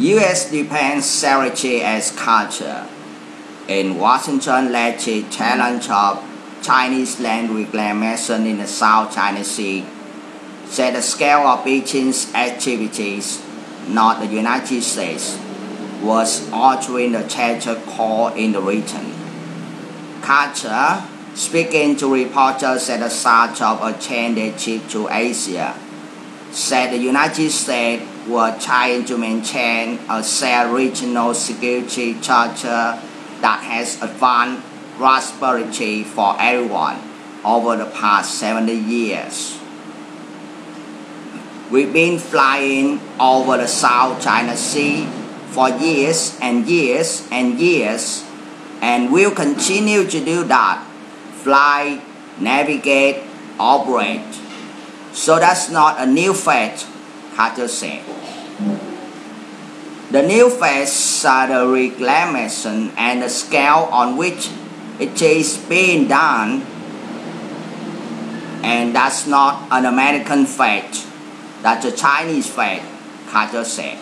U.S. defends sovereignty as culture. In Washington led to challenge of Chinese land reclamation in the South China Sea, said the scale of Beijing's activities, not the United States, was altering the status quo in the region. Carter, speaking to reporters at the start of a 10-day trip to Asia, said the United States were trying to maintain a shared regional security structure that has advanced prosperity for everyone over the past 70 years. We've been flying over the South China Sea for years and years and years, and we'll continue to do that. Fly, navigate, operate. So that's not a new fact, Carter said. The new facts are the reclamation and the scale on which it is being done, and that's not an American fact, that's a Chinese fact, Carter said.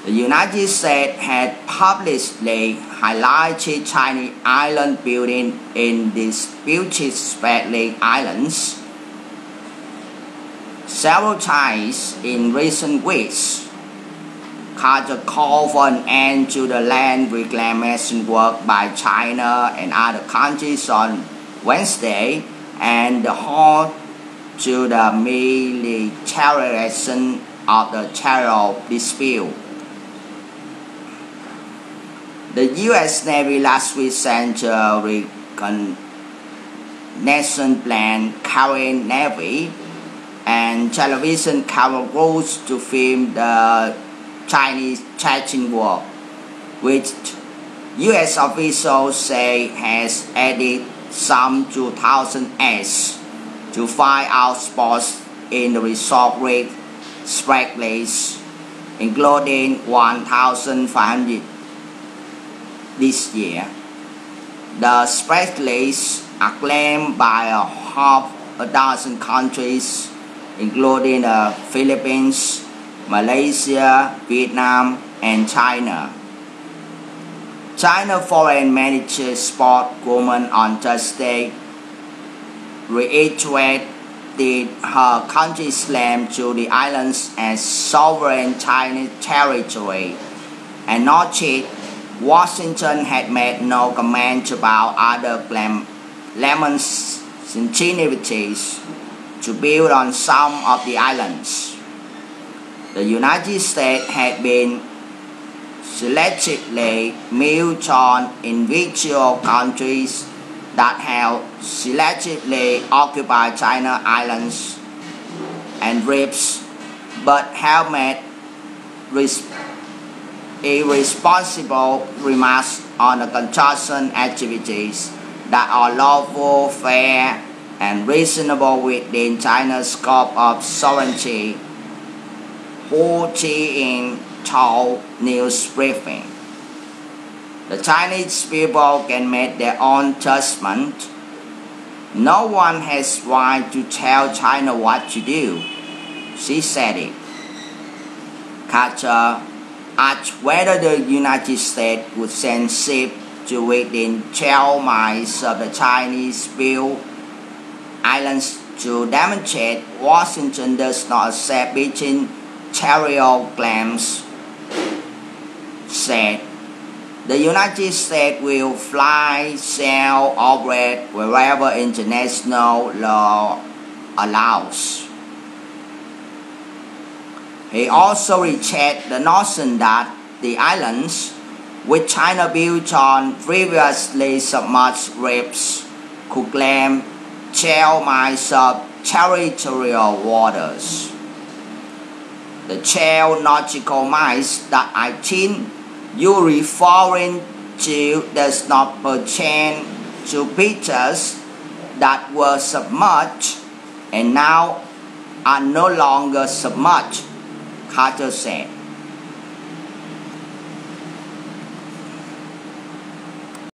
The United States had publicly highlighted Chinese island building in disputed Spratly Islands several times in recent weeks. Carter called for an end to the land reclamation work by China and other countries on Wednesday and the halt to the militarization of the territorial dispute. The U.S. Navy last week sent a reconnaissance plane carrying Navy and television camera crews to film the Chinese trenching work, which U.S. officials say has added some 2,000 acres to find out spots in the resort reef Spratlys, including 1,500 this year. The Spratlys are claimed by half a dozen countries, including the Philippines, Malaysia, Vietnam, and China. China Foreign Minister spokeswoman on Thursday reiterated her country's claim to the islands as sovereign Chinese territory and noted Washington had made no comment about other claimants' activities to build on some of the islands. The United States had been selectively moved on individual countries that have selectively occupied China islands and reefs, but have made irresponsible remarks on the construction activities that are lawful, fair, and reasonable within China's scope of sovereignty, Hu Qiying told news briefing. The Chinese people can make their own judgment. No one has right to tell China what to do, she said it. Carter asked whether the United States would send ships to within 12 miles of the Chinese-built islands to demonstrate Washington does not accept Beijing territorial claims, said the United States will fly, sail, operate wherever international law allows. He also rejected the notion that the islands, which China built on previously submerged reefs, could claim 12 miles of territorial waters. The 12 nautical miles that I think you're referring to does not pertain to beaches that were submerged and now are no longer submerged, Carter said.